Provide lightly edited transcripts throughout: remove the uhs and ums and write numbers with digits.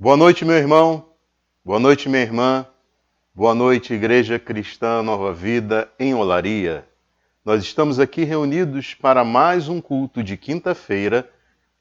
Boa noite, meu irmão. Boa noite, minha irmã. Boa noite, Igreja Cristã Nova Vida em Olaria. Nós estamos aqui reunidos para mais um culto de quinta-feira,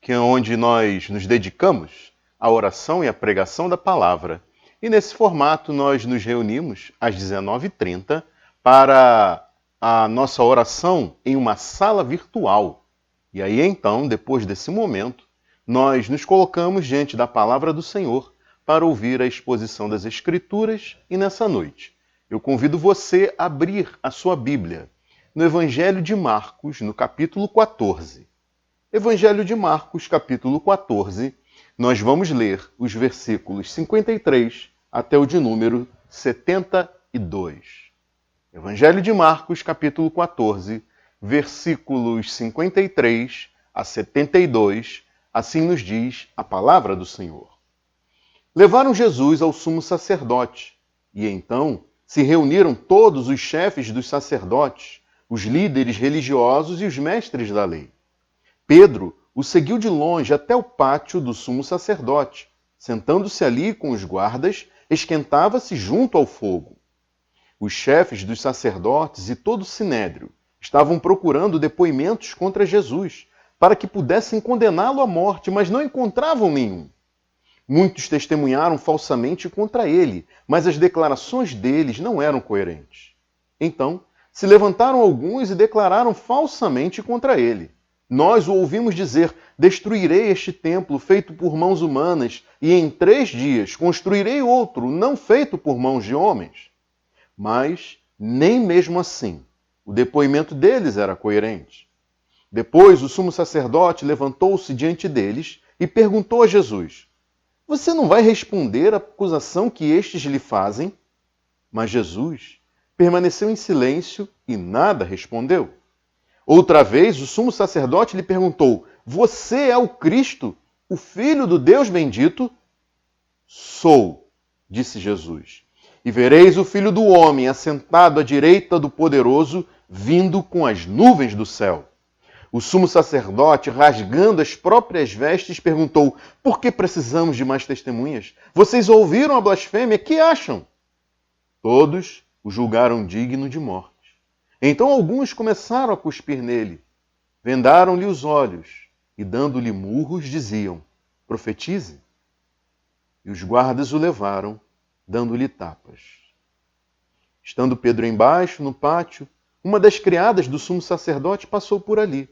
que é onde nós nos dedicamos à oração e à pregação da palavra. E nesse formato nós nos reunimos às 19h30 para a nossa oração em uma sala virtual. E aí então, depois desse momento, nós nos colocamos diante da palavra do Senhor para ouvir a exposição das Escrituras e nessa noite eu convido você a abrir a sua Bíblia no Evangelho de Marcos, no capítulo 14. Evangelho de Marcos, capítulo 14, nós vamos ler os versículos 53 até o de número 72. Evangelho de Marcos, capítulo 14, versículos 53 a 72, assim nos diz a palavra do Senhor. Levaram Jesus ao sumo sacerdote, e então se reuniram todos os chefes dos sacerdotes, os líderes religiosos e os mestres da lei. Pedro o seguiu de longe até o pátio do sumo sacerdote. Sentando-se ali com os guardas, esquentava-se junto ao fogo. Os chefes dos sacerdotes e todo o sinédrio estavam procurando depoimentos contra Jesus, para que pudessem condená-lo à morte, mas não encontravam nenhum. Muitos testemunharam falsamente contra ele, mas as declarações deles não eram coerentes. Então, se levantaram alguns e declararam falsamente contra ele. Nós o ouvimos dizer: destruirei este templo feito por mãos humanas, e em 3 dias construirei outro, não feito por mãos de homens. Mas, nem mesmo assim, o depoimento deles era coerente. Depois, o sumo sacerdote levantou-se diante deles e perguntou a Jesus: você não vai responder à acusação que estes lhe fazem? Mas Jesus permaneceu em silêncio e nada respondeu. Outra vez, o sumo sacerdote lhe perguntou: você é o Cristo, o Filho do Deus bendito? Sou, disse Jesus. E vereis o Filho do Homem assentado à direita do Poderoso, vindo com as nuvens do céu. O sumo sacerdote, rasgando as próprias vestes, perguntou: por que precisamos de mais testemunhas? Vocês ouviram a blasfêmia? Que acham? Todos o julgaram digno de morte. Então alguns começaram a cuspir nele, vendaram-lhe os olhos e, dando-lhe murros, diziam: profetize. E os guardas o levaram, dando-lhe tapas. Estando Pedro embaixo, no pátio, uma das criadas do sumo sacerdote passou por ali.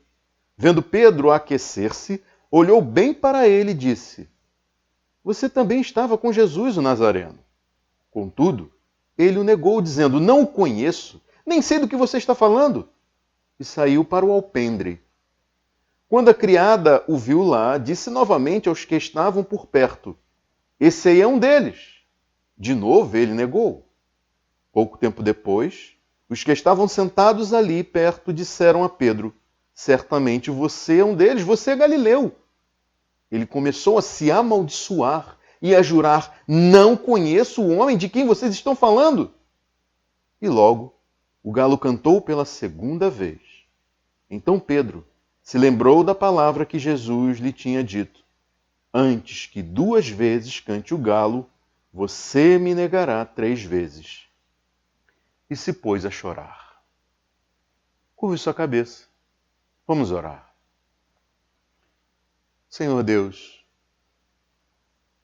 Vendo Pedro aquecer-se, olhou bem para ele e disse: você também estava com Jesus, o Nazareno. Contudo, ele o negou, dizendo: não o conheço, nem sei do que você está falando. E saiu para o alpendre. Quando a criada o viu lá, disse novamente aos que estavam por perto: esse aí é um deles. De novo ele negou. Pouco tempo depois, os que estavam sentados ali perto disseram a Pedro: certamente você é um deles, você é Galileu. Ele começou a se amaldiçoar e a jurar: não conheço o homem de quem vocês estão falando. E logo o galo cantou pela 2ª vez. Então Pedro se lembrou da palavra que Jesus lhe tinha dito: antes que 2 vezes cante o galo, você me negará 3 vezes. E se pôs a chorar. Curve sua cabeça. Vamos orar. Senhor Deus,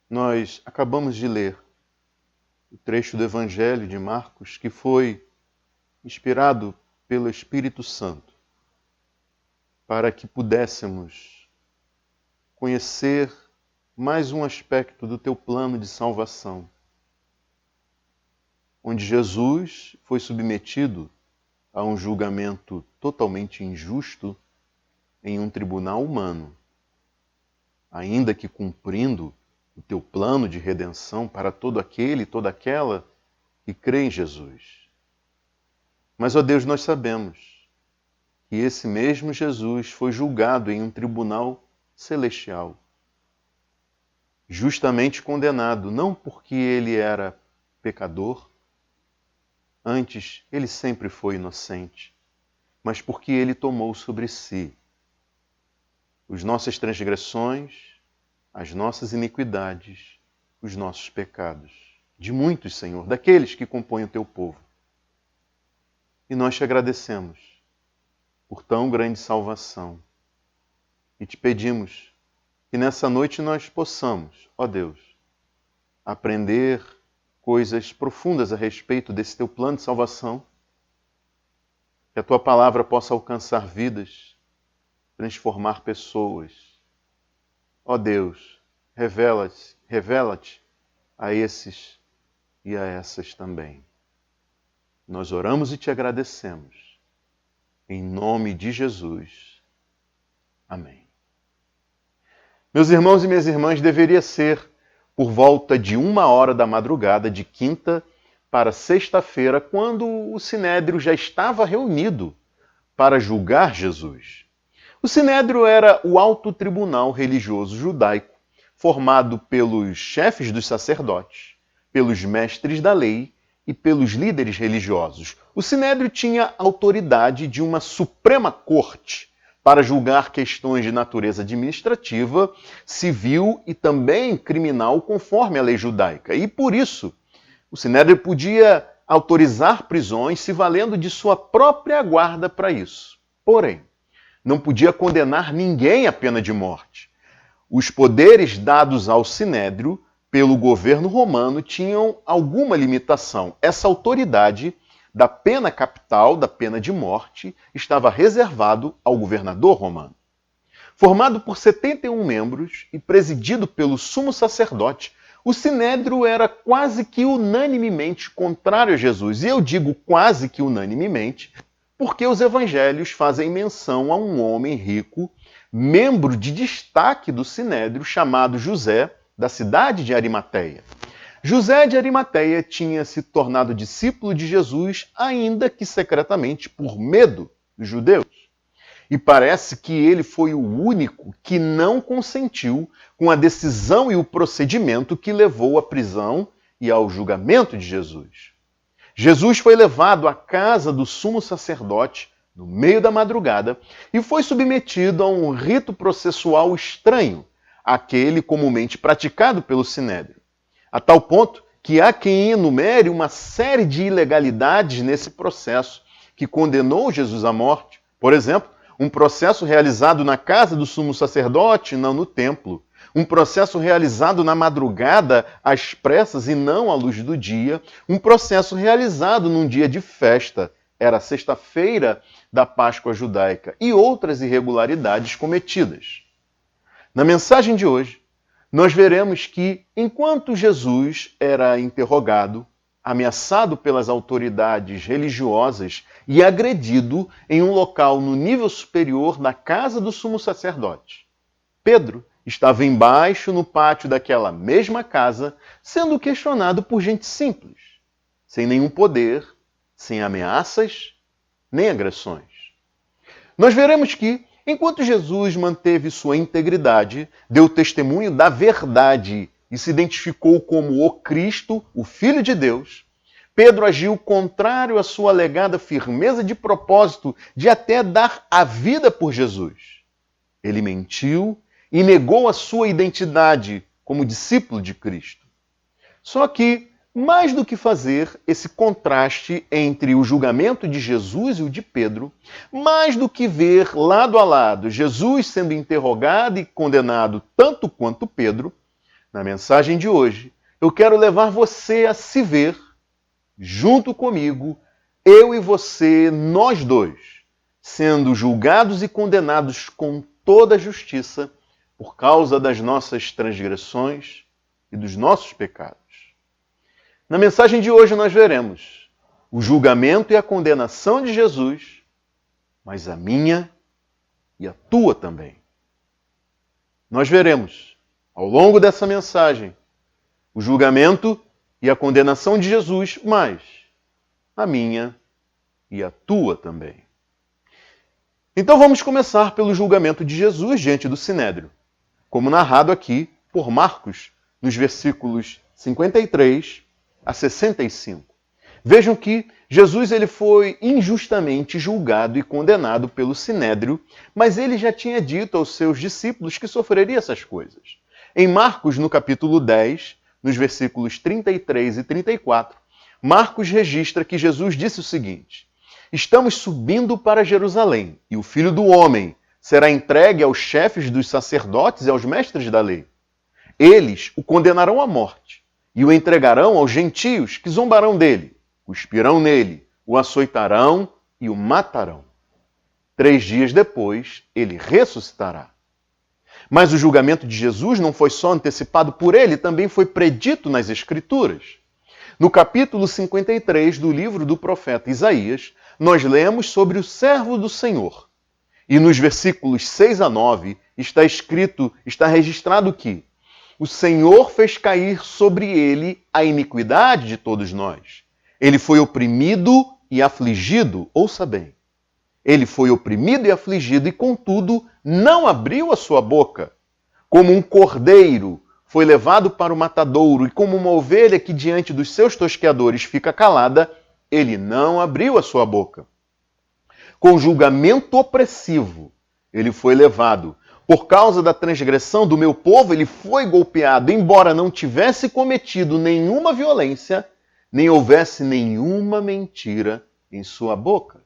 nós acabamos de ler o trecho do Evangelho de Marcos que foi inspirado pelo Espírito Santo para que pudéssemos conhecer mais um aspecto do teu plano de salvação, onde Jesus foi submetido a um julgamento totalmente injusto em um tribunal humano, ainda que cumprindo o teu plano de redenção para todo aquele e toda aquela que crê em Jesus. Mas, ó Deus, nós sabemos que esse mesmo Jesus foi julgado em um tribunal celestial, justamente condenado, não porque ele era pecador, antes ele sempre foi inocente, mas porque ele tomou sobre si as nossas transgressões, as nossas iniquidades, os nossos pecados. De muitos, Senhor, daqueles que compõem o teu povo. E nós te agradecemos por tão grande salvação. E te pedimos que nessa noite nós possamos, ó Deus, aprender coisas profundas a respeito desse teu plano de salvação. Que a tua palavra possa alcançar vidas, transformar pessoas. Ó Deus, revela-te a esses e a essas também. Nós oramos e te agradecemos. Em nome de Jesus. Amém. Meus irmãos e minhas irmãs, deveria ser por volta de 1h da madrugada de quinta para sexta-feira, quando o Sinédrio já estava reunido para julgar Jesus. O Sinédrio era o alto tribunal religioso judaico, formado pelos chefes dos sacerdotes, pelos mestres da lei e pelos líderes religiosos. O Sinédrio tinha autoridade de uma suprema corte para julgar questões de natureza administrativa, civil e também criminal, conforme a lei judaica. E por isso, o Sinédrio podia autorizar prisões se valendo de sua própria guarda para isso. Porém, não podia condenar ninguém à pena de morte. Os poderes dados ao Sinédrio pelo governo romano tinham alguma limitação. Essa autoridade da pena capital, da pena de morte, estava reservado ao governador romano. Formado por 71 membros e presidido pelo sumo sacerdote, o Sinédrio era quase que unanimemente contrário a Jesus. E eu digo quase que unanimemente, porque os evangelhos fazem menção a um homem rico, membro de destaque do Sinédrio, chamado José, da cidade de Arimateia. José de Arimateia tinha se tornado discípulo de Jesus, ainda que secretamente por medo dos judeus. E parece que ele foi o único que não consentiu com a decisão e o procedimento que levou à prisão e ao julgamento de Jesus. Jesus foi levado à casa do sumo sacerdote no meio da madrugada e foi submetido a um rito processual estranho, aquele comumente praticado pelo Sinédrio. A tal ponto que há quem enumere uma série de ilegalidades nesse processo que condenou Jesus à morte. Por exemplo, um processo realizado na casa do sumo sacerdote, não no templo. Um processo realizado na madrugada, às pressas e não à luz do dia. Um processo realizado num dia de festa, era sexta-feira da Páscoa judaica. E outras irregularidades cometidas. Na mensagem de hoje, nós veremos que, enquanto Jesus era interrogado, ameaçado pelas autoridades religiosas e agredido em um local no nível superior da casa do sumo sacerdote, Pedro estava embaixo no pátio daquela mesma casa, sendo questionado por gente simples, sem nenhum poder, sem ameaças, nem agressões. Nós veremos que, enquanto Jesus manteve sua integridade, deu testemunho da verdade e se identificou como o Cristo, o Filho de Deus, Pedro agiu contrário à sua alegada firmeza de propósito de até dar a vida por Jesus. Ele mentiu e negou a sua identidade como discípulo de Cristo. Só que, mais do que fazer esse contraste entre o julgamento de Jesus e o de Pedro, mais do que ver lado a lado Jesus sendo interrogado e condenado tanto quanto Pedro, na mensagem de hoje, eu quero levar você a se ver, junto comigo, eu e você, nós dois, sendo julgados e condenados com toda a justiça por causa das nossas transgressões e dos nossos pecados. Na mensagem de hoje nós veremos o julgamento e a condenação de Jesus, mas a minha e a tua também. Nós veremos, ao longo dessa mensagem, o julgamento e a condenação de Jesus, mas a minha e a tua também. Então vamos começar pelo julgamento de Jesus diante do Sinédrio, como narrado aqui por Marcos, nos versículos 53 a 65. Vejam que Jesus ele foi injustamente julgado e condenado pelo Sinédrio, mas ele já tinha dito aos seus discípulos que sofreria essas coisas. Em Marcos, no capítulo 10, nos versículos 33 e 34, Marcos registra que Jesus disse o seguinte: estamos subindo para Jerusalém, e o Filho do Homem será entregue aos chefes dos sacerdotes e aos mestres da lei. Eles o condenarão à morte e o entregarão aos gentios, que zombarão dele, cuspirão nele, o açoitarão e o matarão. 3 dias depois, ele ressuscitará. Mas o julgamento de Jesus não foi só antecipado por ele, também foi predito nas Escrituras. No capítulo 53 do livro do profeta Isaías, nós lemos sobre o servo do Senhor. E nos versículos 6 a 9 está registrado que o Senhor fez cair sobre ele a iniquidade de todos nós. Ele foi oprimido e afligido, ouça bem. Ele foi oprimido e afligido e, contudo, não abriu a sua boca. Como um cordeiro foi levado para o matadouro e como uma ovelha que diante dos seus tosqueadores fica calada, ele não abriu a sua boca. Com julgamento opressivo, ele foi levado. Por causa da transgressão do meu povo, ele foi golpeado, embora não tivesse cometido nenhuma violência, nem houvesse nenhuma mentira em sua boca.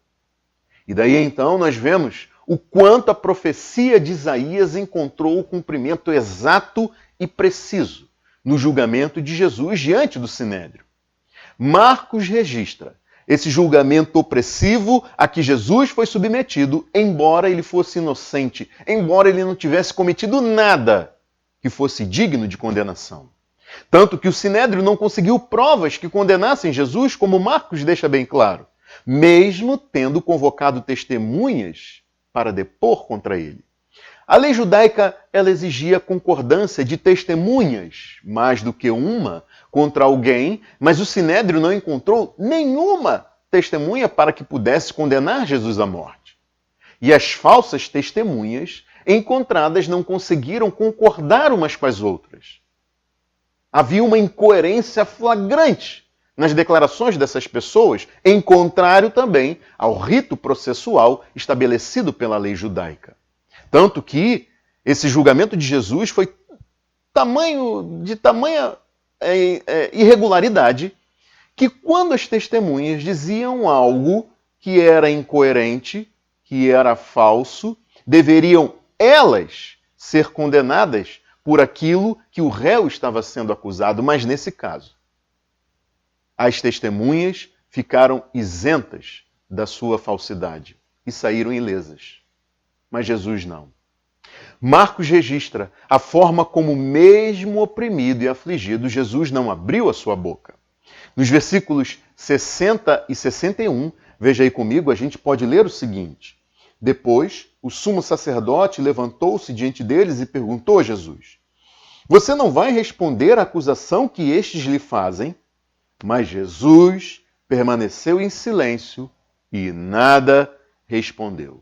E daí então nós vemos o quanto a profecia de Isaías encontrou o cumprimento exato e preciso no julgamento de Jesus diante do Sinédrio. Marcos registra esse julgamento opressivo a que Jesus foi submetido, embora ele fosse inocente, embora ele não tivesse cometido nada que fosse digno de condenação. Tanto que o Sinédrio não conseguiu provas que condenassem Jesus, como Marcos deixa bem claro, mesmo tendo convocado testemunhas para depor contra ele. A lei judaica ela exigia concordância de testemunhas, mais do que uma, contra alguém, mas o Sinédrio não encontrou nenhuma testemunha para que pudesse condenar Jesus à morte. E as falsas testemunhas encontradas não conseguiram concordar umas com as outras. Havia uma incoerência flagrante nas declarações dessas pessoas, em contrário também ao rito processual estabelecido pela lei judaica. Tanto que esse julgamento de Jesus foi de tamanha irregularidade que quando as testemunhas diziam algo que era incoerente, que era falso, deveriam elas ser condenadas por aquilo que o réu estava sendo acusado, mas nesse caso, as testemunhas ficaram isentas da sua falsidade e saíram ilesas. Mas Jesus não. Marcos registra a forma como, mesmo oprimido e afligido, Jesus não abriu a sua boca. Nos versículos 60 e 61, veja aí comigo, a gente pode ler o seguinte: depois, o sumo sacerdote levantou-se diante deles e perguntou a Jesus: você não vai responder à acusação que estes lhe fazem? Mas Jesus permaneceu em silêncio e nada respondeu.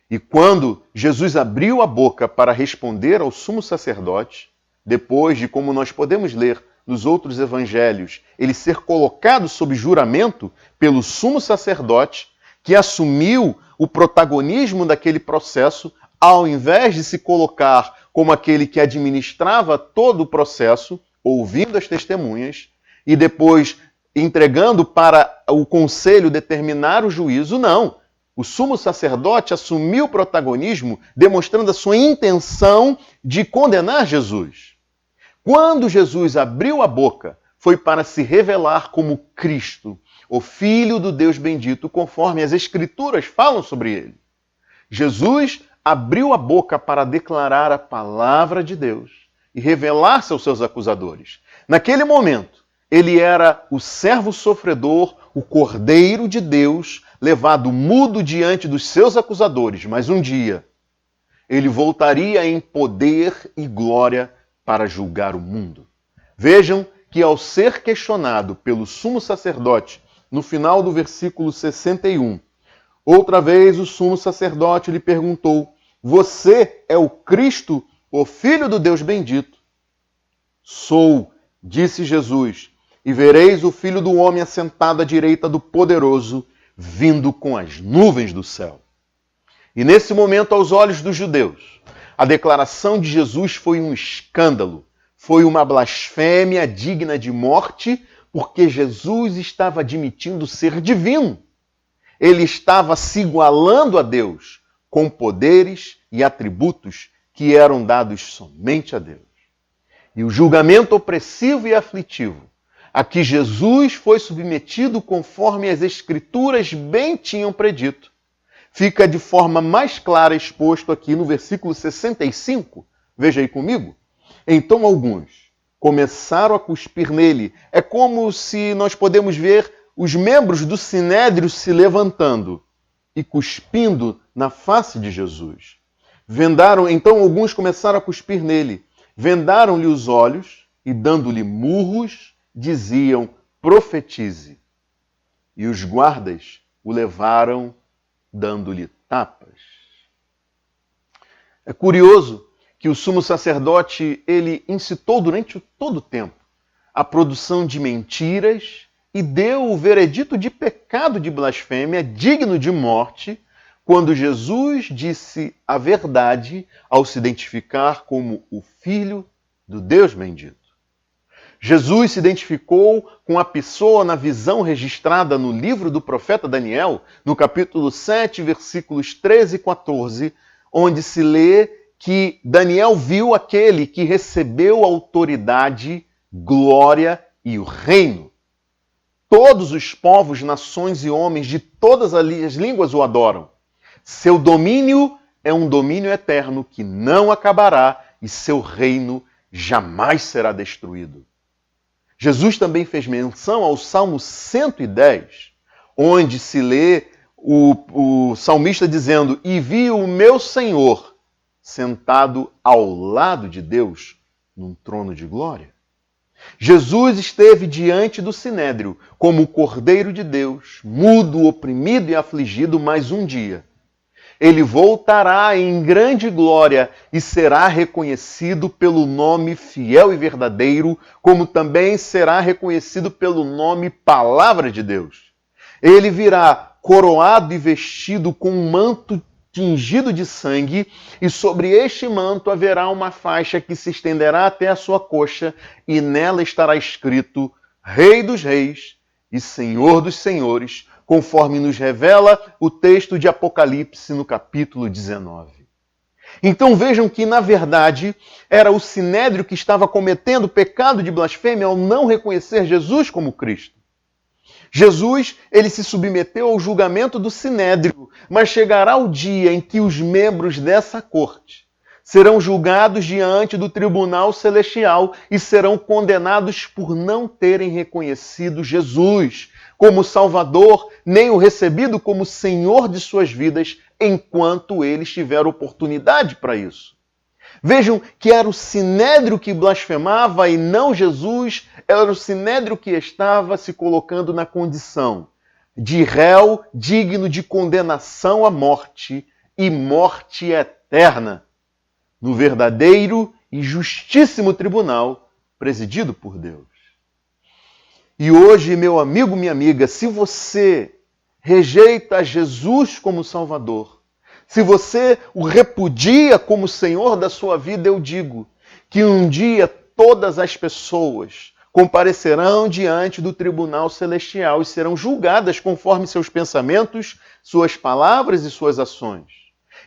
E quando Jesus abriu a boca para responder ao sumo sacerdote, depois de, como nós podemos ler nos outros evangelhos, ele ser colocado sob juramento pelo sumo sacerdote, que assumiu o protagonismo daquele processo, ao invés de se colocar como aquele que administrava todo o processo, ouvindo as testemunhas, e depois entregando para o conselho determinar o juízo, não. O sumo sacerdote assumiu o protagonismo, demonstrando a sua intenção de condenar Jesus. Quando Jesus abriu a boca, foi para se revelar como Cristo, o Filho do Deus bendito, conforme as Escrituras falam sobre ele. Jesus abriu a boca para declarar a palavra de Deus e revelar-se aos seus acusadores. Naquele momento, ele era o servo sofredor, o Cordeiro de Deus, levado mudo diante dos seus acusadores, mas um dia ele voltaria em poder e glória para julgar o mundo. Vejam que ao ser questionado pelo sumo sacerdote, no final do versículo 61, outra vez o sumo sacerdote lhe perguntou: você é o Cristo, o Filho do Deus bendito? Sou, disse Jesus, e vereis o Filho do Homem assentado à direita do Poderoso, vindo com as nuvens do céu. E nesse momento, aos olhos dos judeus, a declaração de Jesus foi um escândalo, foi uma blasfêmia digna de morte, porque Jesus estava admitindo ser divino. Ele estava se igualando a Deus, com poderes e atributos que eram dados somente a Deus. E o julgamento opressivo e aflitivo a que Jesus foi submetido conforme as Escrituras bem tinham predito, fica de forma mais clara exposto aqui no versículo 65. Veja aí comigo. Então alguns começaram a cuspir nele. É como se nós podemos ver os membros do Sinédrio se levantando e cuspindo na face de Jesus. Então alguns começaram a cuspir nele. Vendaram-lhe os olhos e, dando-lhe murros, diziam: profetize. E os guardas o levaram dando-lhe tapas. É curioso que o sumo sacerdote, ele incitou durante todo o tempo a produção de mentiras e deu o veredito de pecado de blasfêmia digno de morte, quando Jesus disse a verdade ao se identificar como o Filho do Deus bendito. Jesus se identificou com a pessoa na visão registrada no livro do profeta Daniel, no capítulo 7, versículos 13 e 14, onde se lê que Daniel viu aquele que recebeu autoridade, glória e o reino. Todos os povos, nações e homens de todas as línguas o adoram. Seu domínio é um domínio eterno que não acabará e seu reino jamais será destruído. Jesus também fez menção ao Salmo 110, onde se lê o salmista dizendo: e vi o meu Senhor sentado ao lado de Deus num trono de glória. Jesus esteve diante do Sinédrio como o Cordeiro de Deus, mudo, oprimido e afligido, mas um dia ele voltará em grande glória e será reconhecido pelo nome fiel e verdadeiro, como também será reconhecido pelo nome Palavra de Deus. Ele virá coroado e vestido com um manto tingido de sangue, e sobre este manto haverá uma faixa que se estenderá até a sua coxa, e nela estará escrito: Rei dos Reis e Senhor dos Senhores, conforme nos revela o texto de Apocalipse no capítulo 19. Então vejam que, na verdade, era o Sinédrio que estava cometendo o pecado de blasfêmia ao não reconhecer Jesus como Cristo. Jesus, ele se submeteu ao julgamento do Sinédrio, mas chegará o dia em que os membros dessa corte serão julgados diante do tribunal celestial e serão condenados por não terem reconhecido Jesus como Salvador, nem o recebido como Senhor de suas vidas, enquanto eles tiveram oportunidade para isso. Vejam que era o Sinédrio que blasfemava e não Jesus, era o Sinédrio que estava se colocando na condição de réu digno de condenação à morte e morte eterna, no verdadeiro e justíssimo tribunal presidido por Deus. E hoje, meu amigo, minha amiga, se você rejeita Jesus como Salvador, se você o repudia como Senhor da sua vida, eu digo que um dia todas as pessoas comparecerão diante do tribunal celestial e serão julgadas conforme seus pensamentos, suas palavras e suas ações.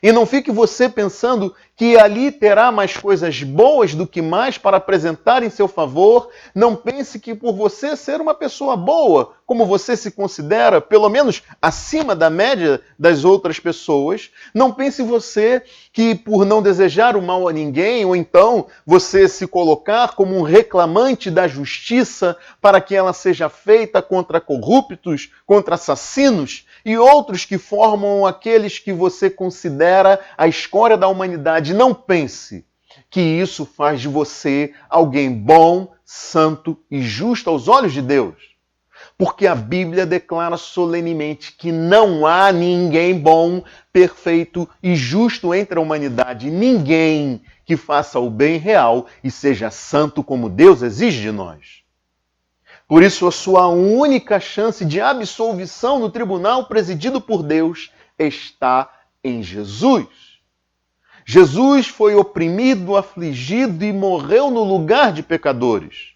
E não fique você pensando que ali terá mais coisas boas do que mais para apresentar em seu favor. Não pense que por você ser uma pessoa boa, como você se considera, pelo menos acima da média das outras pessoas, não pense você que por não desejar o mal a ninguém, ou então você se colocar como um reclamante da justiça para que ela seja feita contra corruptos, contra assassinos e outros que formam aqueles que você considera a escória da humanidade. Não pense que isso faz de você alguém bom, santo e justo aos olhos de Deus. Porque a Bíblia declara solenemente que não há ninguém bom, perfeito e justo entre a humanidade. Ninguém que faça o bem real e seja santo como Deus exige de nós. Por isso, a sua única chance de absolvição no tribunal presidido por Deus está em Jesus. Jesus foi oprimido, afligido e morreu no lugar de pecadores.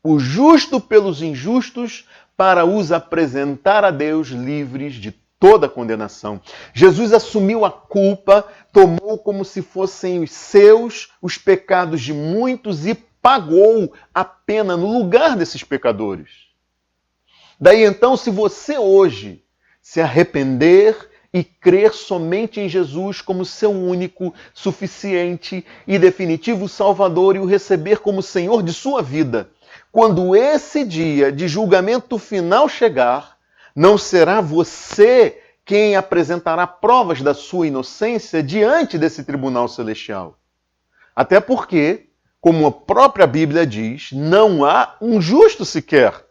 O justo pelos injustos, para os apresentar a Deus livres de toda condenação. Jesus assumiu a culpa, tomou como se fossem os seus os pecados de muitos e pagou a pena no lugar desses pecadores. Daí então, se você hoje se arrepender e crer somente em Jesus como seu único, suficiente e definitivo Salvador e o receber como Senhor de sua vida, quando esse dia de julgamento final chegar, não será você quem apresentará provas da sua inocência diante desse tribunal celestial. Até porque, como a própria Bíblia diz, não há um justo sequer.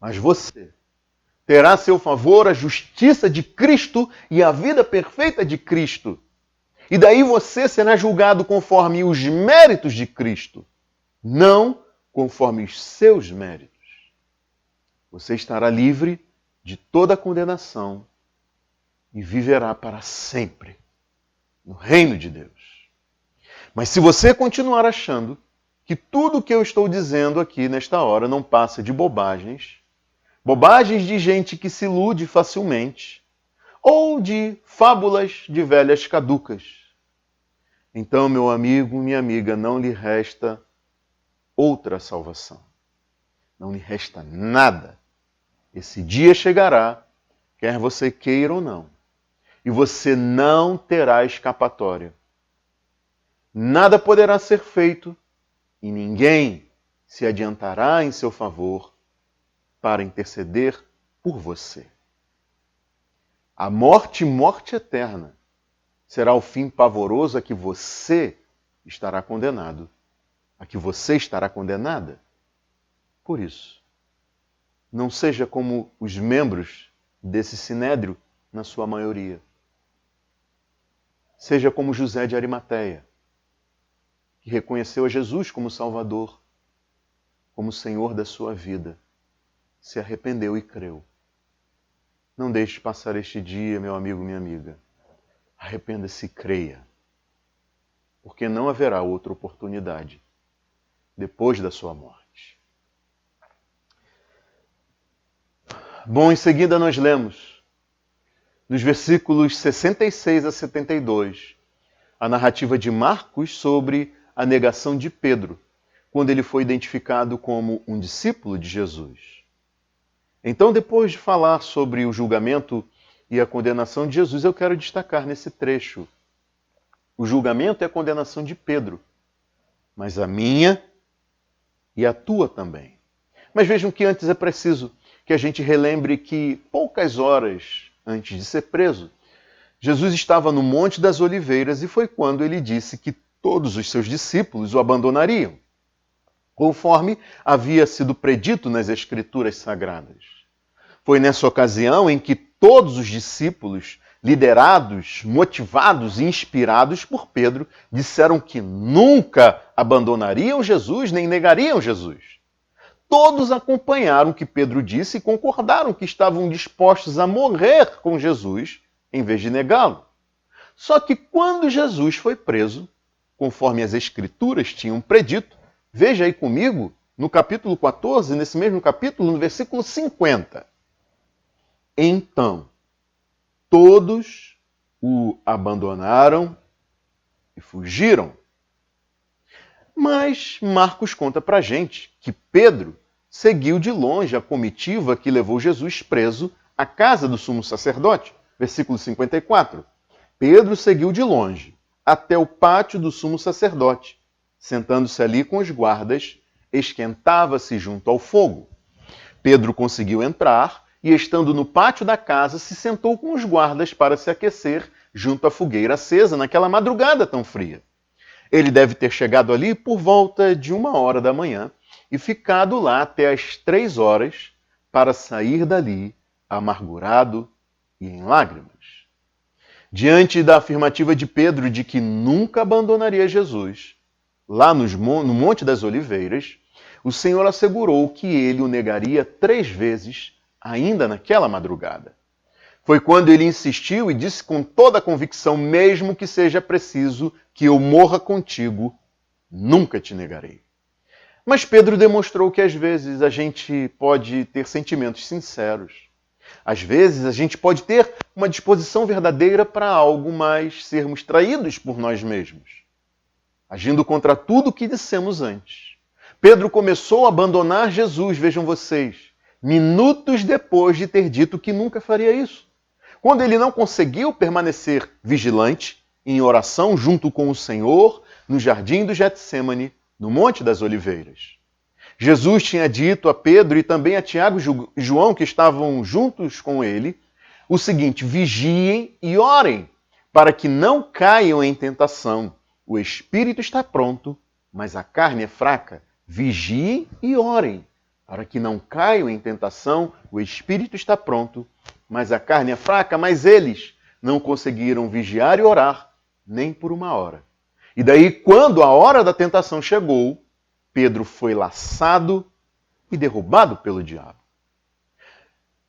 Mas você terá a seu favor a justiça de Cristo e a vida perfeita de Cristo. E daí você será julgado conforme os méritos de Cristo, não conforme os seus méritos. Você estará livre de toda condenação e viverá para sempre no reino de Deus. Mas se você continuar achando que tudo o que eu estou dizendo aqui nesta hora não passa de bobagens, bobagens de gente que se ilude facilmente, ou de fábulas de velhas caducas, então, meu amigo, minha amiga, não lhe resta outra salvação. Não lhe resta nada. Esse dia chegará, quer você queira ou não, e você não terá escapatória. Nada poderá ser feito e ninguém se adiantará em seu favor para interceder por você. A morte, morte eterna, será o fim pavoroso a que você estará condenado, a que você estará condenada. Por isso, não seja como os membros desse sinédrio, na sua maioria. Seja como José de Arimateia, que reconheceu a Jesus como Salvador, como Senhor da sua vida, se arrependeu e creu. Não deixe passar este dia, meu amigo, minha amiga. Arrependa-se e creia, porque não haverá outra oportunidade depois da sua morte. Bom, em seguida nós lemos, nos versículos 66 a 72, a narrativa de Marcos sobre a negação de Pedro, quando ele foi identificado como um discípulo de Jesus. Então, depois de falar sobre o julgamento e a condenação de Jesus, eu quero destacar nesse trecho o julgamento e a condenação de Pedro, mas a minha e a tua também. Mas vejam que antes é preciso que a gente relembre que poucas horas antes de ser preso, Jesus estava no Monte das Oliveiras e foi quando ele disse que todos os seus discípulos o abandonariam, conforme havia sido predito nas Escrituras Sagradas. Foi nessa ocasião em que todos os discípulos, liderados, motivados e inspirados por Pedro, disseram que nunca abandonariam Jesus nem negariam Jesus. Todos acompanharam o que Pedro disse e concordaram que estavam dispostos a morrer com Jesus em vez de negá-lo. Só que quando Jesus foi preso, conforme as Escrituras tinham predito, veja aí comigo, no capítulo 14, nesse mesmo capítulo, no versículo 50. Então, todos o abandonaram e fugiram. Mas Marcos conta pra gente que Pedro seguiu de longe a comitiva que levou Jesus preso à casa do sumo sacerdote. Versículo 54. Pedro seguiu de longe até o pátio do sumo sacerdote. Sentando-se ali com os guardas, esquentava-se junto ao fogo. Pedro conseguiu entrar e, estando no pátio da casa, se sentou com os guardas para se aquecer junto à fogueira acesa naquela madrugada tão fria. Ele deve ter chegado ali por volta de 1h da manhã e ficado lá até as 3h para sair dali amargurado e em lágrimas. Diante da afirmativa de Pedro de que nunca abandonaria Jesus, lá no Monte das Oliveiras, o Senhor assegurou que ele o negaria 3 vezes ainda naquela madrugada. Foi quando ele insistiu e disse com toda a convicção, mesmo que seja preciso que eu morra contigo, nunca te negarei. Mas Pedro demonstrou que às vezes a gente pode ter sentimentos sinceros. Às vezes a gente pode ter uma disposição verdadeira para algo, mas sermos traídos por nós mesmos, agindo contra tudo que dissemos antes. Pedro começou a abandonar Jesus, vejam vocês, minutos depois de ter dito que nunca faria isso. Quando ele não conseguiu permanecer vigilante, em oração junto com o Senhor, no jardim do Getsêmani, no Monte das Oliveiras. Jesus tinha dito a Pedro e também a Tiago e João, que estavam juntos com ele, o seguinte: vigiem e orem, para que não caiam em tentação. O espírito está pronto, mas a carne é fraca. Vigiem e orem, para que não caiam em tentação. O espírito está pronto, mas a carne é fraca. Mas eles não conseguiram vigiar e orar, nem por uma hora. E daí, quando a hora da tentação chegou, Pedro foi laçado e derrubado pelo diabo.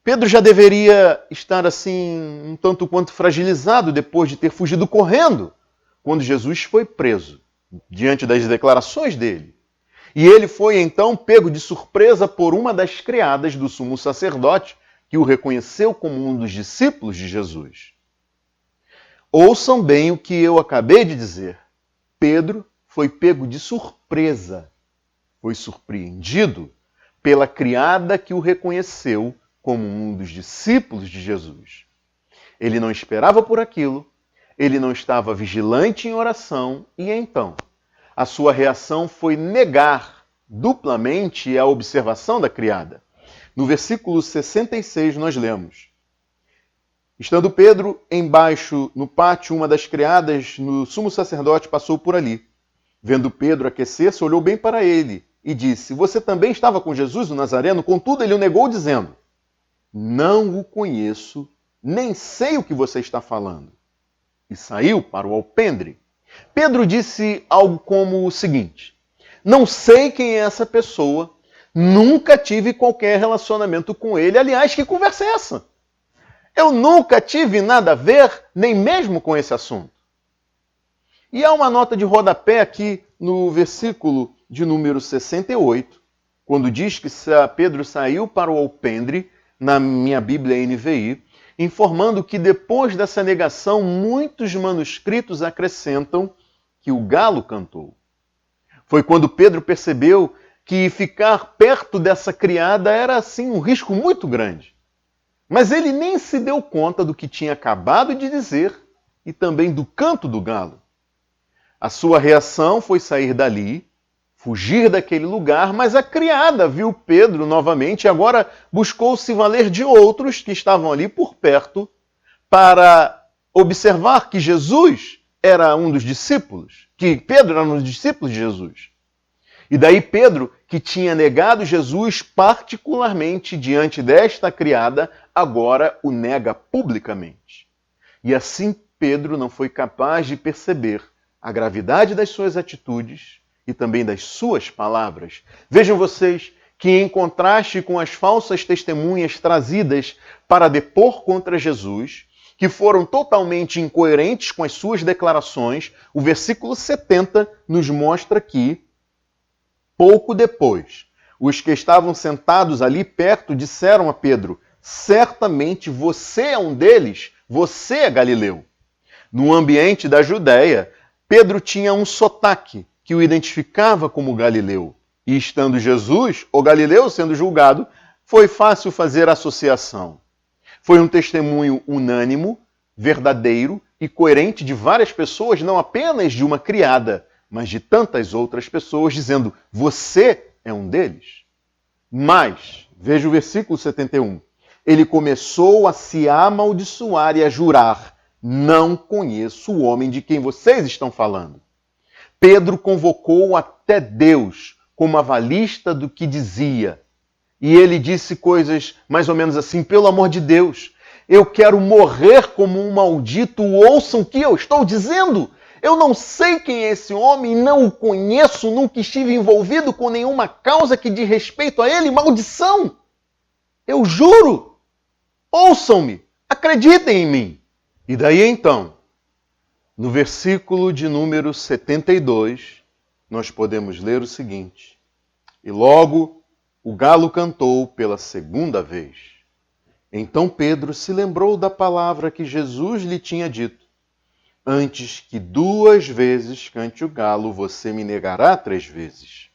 Pedro já deveria estar assim, um tanto quanto fragilizado depois de ter fugido correndo, quando Jesus foi preso, diante das declarações dele. E ele foi então pego de surpresa por uma das criadas do sumo sacerdote, que o reconheceu como um dos discípulos de Jesus. Ouçam bem o que eu acabei de dizer. Pedro foi pego de surpresa. Foi surpreendido pela criada que o reconheceu como um dos discípulos de Jesus. Ele não esperava por aquilo, ele não estava vigilante em oração, e então a sua reação foi negar duplamente a observação da criada. No versículo 66 nós lemos: estando Pedro embaixo no pátio, uma das criadas no sumo sacerdote passou por ali. Vendo Pedro aquecer-se, olhou bem para ele e disse: você também estava com Jesus, o Nazareno? Contudo, ele o negou, dizendo: não o conheço, nem sei o que você está falando. E saiu para o alpendre. Pedro disse algo como o seguinte: não sei quem é essa pessoa, nunca tive qualquer relacionamento com ele. Aliás, que conversa é essa? Eu nunca tive nada a ver, nem mesmo com esse assunto. E há uma nota de rodapé aqui no versículo de número 68, quando diz que Pedro saiu para o alpendre, na minha Bíblia NVI, informando que depois dessa negação, muitos manuscritos acrescentam que o galo cantou. Foi quando Pedro percebeu que ficar perto dessa criada era, assim, um risco muito grande. Mas ele nem se deu conta do que tinha acabado de dizer e também do canto do galo. A sua reação foi sair dali, fugir daquele lugar, mas a criada viu Pedro novamente e agora buscou se valer de outros que estavam ali por perto para observar que Jesus era um dos discípulos, que Pedro era um dos discípulos de Jesus. E daí Pedro, que tinha negado Jesus particularmente diante desta criada, agora o nega publicamente. E assim Pedro não foi capaz de perceber a gravidade das suas atitudes e também das suas palavras. Vejam vocês que, em contraste com as falsas testemunhas trazidas para depor contra Jesus, que foram totalmente incoerentes com as suas declarações, o versículo 70 nos mostra que, pouco depois, os que estavam sentados ali perto disseram a Pedro: certamente você é um deles, você é Galileu. No ambiente da Judéia, Pedro tinha um sotaque que o identificava como Galileu. E estando Jesus, ou Galileu, sendo julgado, foi fácil fazer associação. Foi um testemunho unânime, verdadeiro e coerente de várias pessoas, não apenas de uma criada, mas de tantas outras pessoas, dizendo: você é um deles. Mas, veja o versículo 71, ele começou a se amaldiçoar e a jurar: não conheço o homem de quem vocês estão falando. Pedro convocou até Deus como avalista do que dizia. E ele disse coisas mais ou menos assim: pelo amor de Deus, eu quero morrer como um maldito, ouçam o que eu estou dizendo. Eu não sei quem é esse homem, não o conheço, nunca estive envolvido com nenhuma causa que diz respeito a ele, maldição. Eu juro, ouçam-me, acreditem em mim. E daí então, no versículo de número 72, nós podemos ler o seguinte: E logo o galo cantou pela segunda vez. Então Pedro se lembrou da palavra que Jesus lhe tinha dito: Antes que 2 vezes cante o galo, você me negará 3 vezes.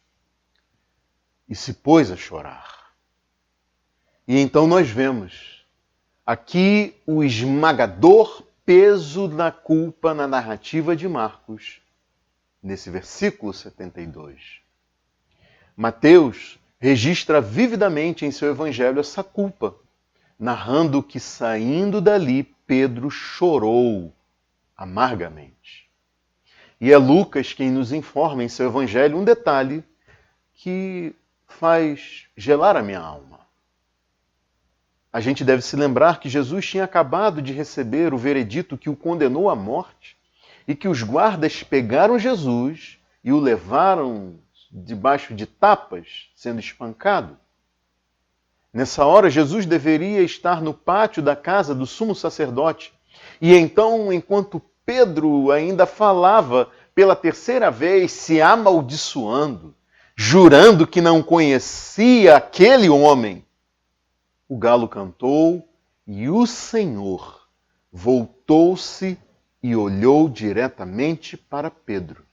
E se pôs a chorar. E então nós vemos aqui o esmagador peso da culpa na narrativa de Marcos, nesse versículo 72. Mateus registra vividamente em seu evangelho essa culpa, narrando que saindo dali Pedro chorou amargamente. E é Lucas quem nos informa em seu evangelho um detalhe que faz gelar a minha alma. A gente deve se lembrar que Jesus tinha acabado de receber o veredito que o condenou à morte e que os guardas pegaram Jesus e o levaram debaixo de tapas, sendo espancado. Nessa hora, Jesus deveria estar no pátio da casa do sumo sacerdote. E então, enquanto Pedro ainda falava pela terceira vez, se amaldiçoando, jurando que não conhecia aquele homem, o galo cantou e o Senhor voltou-se e olhou diretamente para Pedro.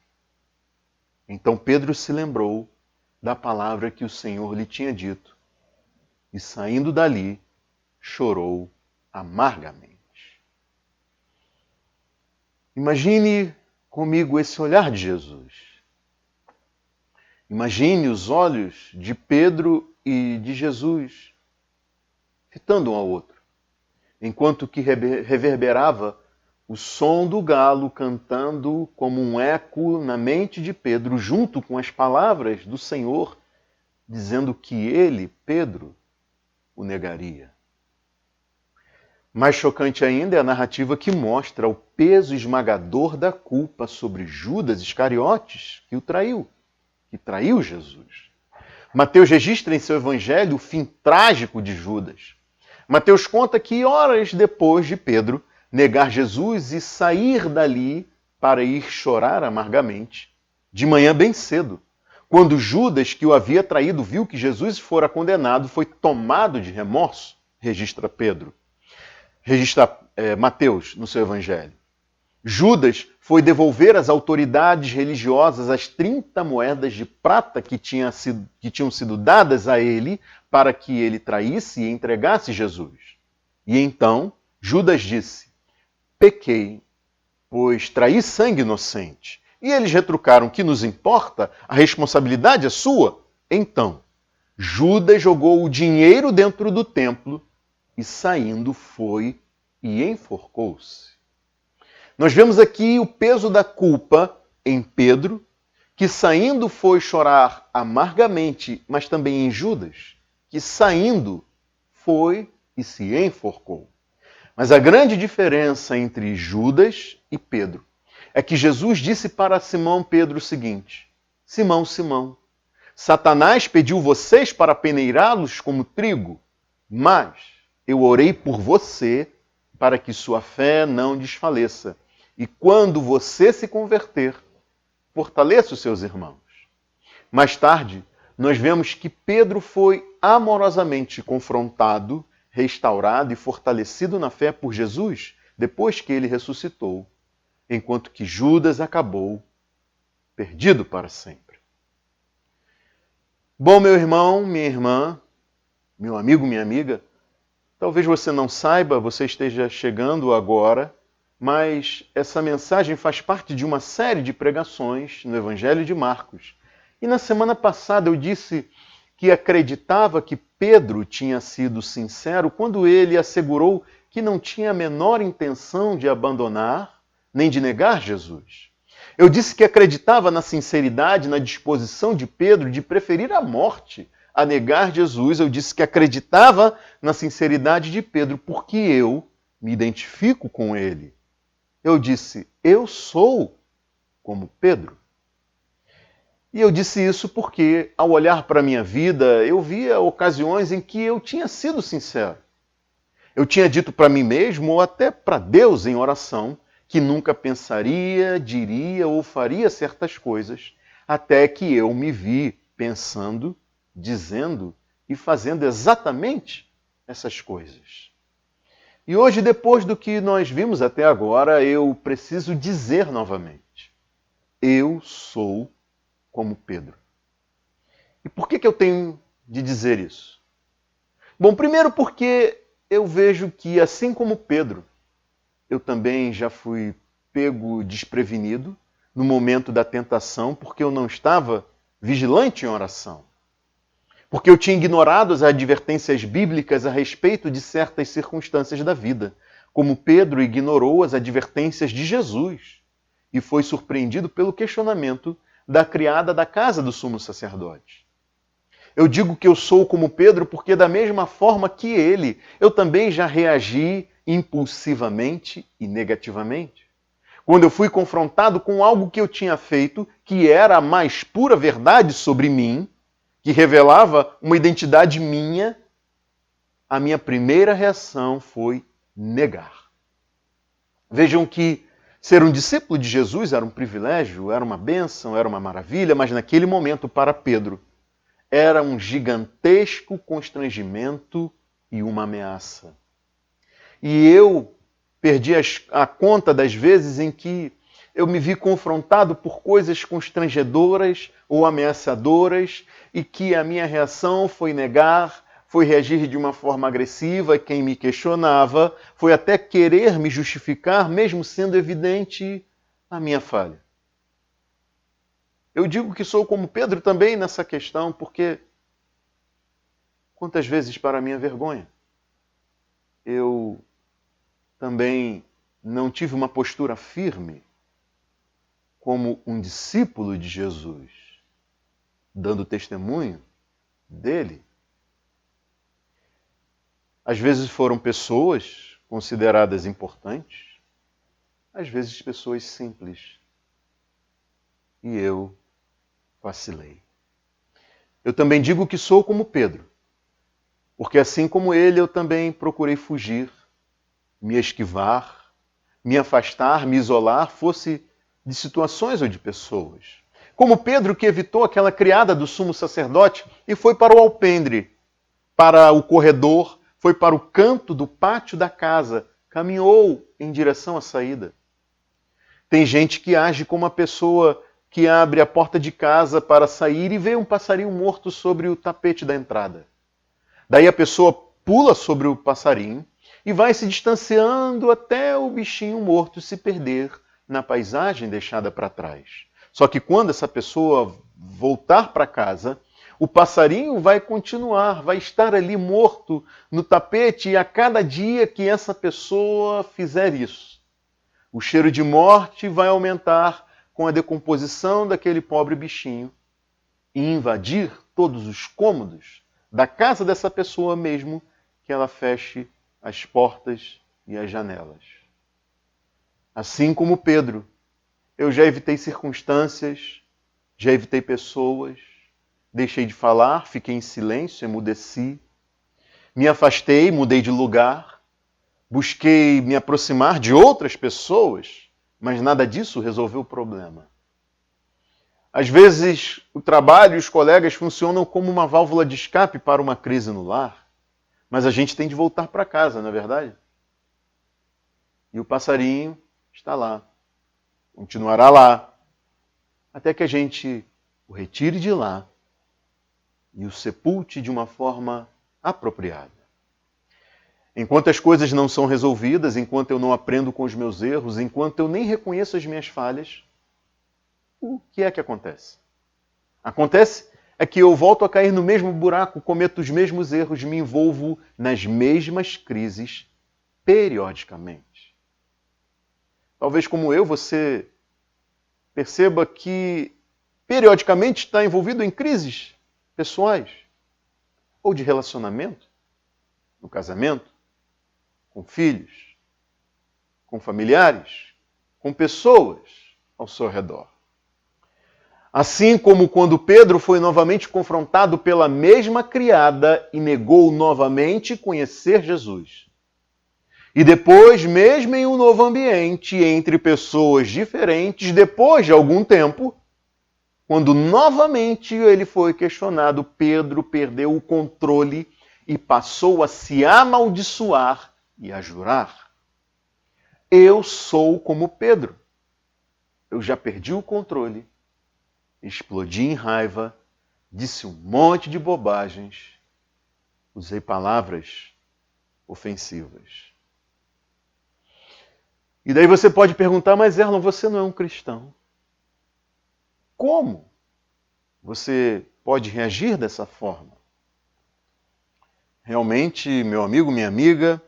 Então Pedro se lembrou da palavra que o Senhor lhe tinha dito e, saindo dali, chorou amargamente. Imagine comigo esse olhar de Jesus. Imagine os olhos de Pedro e de Jesus fitando um ao outro, enquanto que reverberava o som do galo cantando como um eco na mente de Pedro, junto com as palavras do Senhor, dizendo que ele, Pedro, o negaria. Mais chocante ainda é a narrativa que mostra o peso esmagador da culpa sobre Judas Iscariotes, que o traiu, que traiu Jesus. Mateus registra em seu evangelho o fim trágico de Judas. Mateus conta que horas depois de Pedro negar Jesus e sair dali para ir chorar amargamente, de manhã bem cedo, quando Judas, que o havia traído, viu que Jesus fora condenado, foi tomado de remorso, registra Mateus no seu evangelho. Judas foi devolver às autoridades religiosas as 30 moedas de prata que tinham sido dadas a ele para que ele traísse e entregasse Jesus. E então Judas disse: pequei, pois traí sangue inocente. E eles retrucaram: que nos importa? A responsabilidade é sua. Então Judas jogou o dinheiro dentro do templo e, saindo, foi e enforcou-se. Nós vemos aqui o peso da culpa em Pedro, que saindo foi chorar amargamente, mas também em Judas, que saindo foi e se enforcou. Mas a grande diferença entre Judas e Pedro é que Jesus disse para Simão Pedro o seguinte: Simão, Simão, Satanás pediu vocês para peneirá-los como trigo, mas eu orei por você para que sua fé não desfaleça. E quando você se converter, fortaleça os seus irmãos. Mais tarde, nós vemos que Pedro foi amorosamente confrontado, restaurado e fortalecido na fé por Jesus, depois que ele ressuscitou, enquanto que Judas acabou perdido para sempre. Bom, meu irmão, minha irmã, meu amigo, minha amiga, talvez você não saiba, você esteja chegando agora, mas essa mensagem faz parte de uma série de pregações no Evangelho de Marcos. E na semana passada eu disse que acreditava que Pedro tinha sido sincero quando ele assegurou que não tinha a menor intenção de abandonar nem de negar Jesus. Eu disse que acreditava na sinceridade, na disposição de Pedro de preferir a morte a negar Jesus. Eu disse que acreditava na sinceridade de Pedro porque eu me identifico com ele. Eu disse: eu sou como Pedro. E eu disse isso porque, ao olhar para a minha vida, eu via ocasiões em que eu tinha sido sincero. Eu tinha dito para mim mesmo, ou até para Deus em oração, que nunca pensaria, diria ou faria certas coisas, até que eu me vi pensando, dizendo e fazendo exatamente essas coisas. E hoje, depois do que nós vimos até agora, eu preciso dizer novamente: eu sou como Pedro. E por que eu tenho de dizer isso? Bom, primeiro porque eu vejo que, assim como Pedro, eu também já fui pego desprevenido no momento da tentação, porque eu não estava vigilante em oração. Porque eu tinha ignorado as advertências bíblicas a respeito de certas circunstâncias da vida, como Pedro ignorou as advertências de Jesus e foi surpreendido pelo questionamento da criada da casa do sumo sacerdote. Eu digo que eu sou como Pedro porque, da mesma forma que ele, eu também já reagi impulsivamente e negativamente. Quando eu fui confrontado com algo que eu tinha feito, que era a mais pura verdade sobre mim, que revelava uma identidade minha, a minha primeira reação foi negar. Vejam que ser um discípulo de Jesus era um privilégio, era uma bênção, era uma maravilha, mas naquele momento, para Pedro, era um gigantesco constrangimento e uma ameaça. E eu perdi a conta das vezes em que eu me vi confrontado por coisas constrangedoras ou ameaçadoras e que a minha reação foi negar, foi reagir de uma forma agressiva, e quem me questionava foi até querer me justificar, mesmo sendo evidente a minha falha. Eu digo que sou como Pedro também nessa questão, porque quantas vezes, para minha vergonha, eu também não tive uma postura firme como um discípulo de Jesus, dando testemunho dele. Às vezes foram pessoas consideradas importantes, às vezes pessoas simples. E eu vacilei. Eu também digo que sou como Pedro, porque assim como ele, eu também procurei fugir, me esquivar, me afastar, me isolar, fosse de situações ou de pessoas. Como Pedro, que evitou aquela criada do sumo sacerdote e foi para o alpendre, para o corredor, foi para o canto do pátio da casa, caminhou em direção à saída. Tem gente que age como uma pessoa que abre a porta de casa para sair e vê um passarinho morto sobre o tapete da entrada. Daí a pessoa pula sobre o passarinho e vai se distanciando até o bichinho morto se perder na paisagem deixada para trás. Só que quando essa pessoa voltar para casa, o passarinho vai continuar, vai estar ali morto no tapete, e a cada dia que essa pessoa fizer isso, o cheiro de morte vai aumentar com a decomposição daquele pobre bichinho e invadir todos os cômodos da casa dessa pessoa mesmo que ela feche as portas e as janelas. Assim como Pedro, eu já evitei circunstâncias, já evitei pessoas, deixei de falar, fiquei em silêncio, emudeci, me afastei, mudei de lugar, busquei me aproximar de outras pessoas, mas nada disso resolveu o problema. Às vezes, o trabalho e os colegas funcionam como uma válvula de escape para uma crise no lar, mas a gente tem de voltar para casa, não é verdade? E o passarinho está lá, continuará lá, até que a gente o retire de lá e o sepulte de uma forma apropriada. Enquanto as coisas não são resolvidas, enquanto eu não aprendo com os meus erros, enquanto eu nem reconheço as minhas falhas, o que é que acontece? Acontece é que eu volto a cair no mesmo buraco, cometo os mesmos erros, me envolvo nas mesmas crises periodicamente. Talvez como eu, você perceba que periodicamente está envolvido em crises pessoais ou de relacionamento, no casamento, com filhos, com familiares, com pessoas ao seu redor. Assim como quando Pedro foi novamente confrontado pela mesma criada e negou novamente conhecer Jesus. E depois, mesmo em um novo ambiente, entre pessoas diferentes, depois de algum tempo, quando novamente ele foi questionado, Pedro perdeu o controle e passou a se amaldiçoar e a jurar. Eu sou como Pedro. Eu já perdi o controle, explodi em raiva, disse um monte de bobagens, usei palavras ofensivas. E daí você pode perguntar, mas Erlon, você não é um cristão. Como você pode reagir dessa forma? Realmente, meu amigo, minha amiga,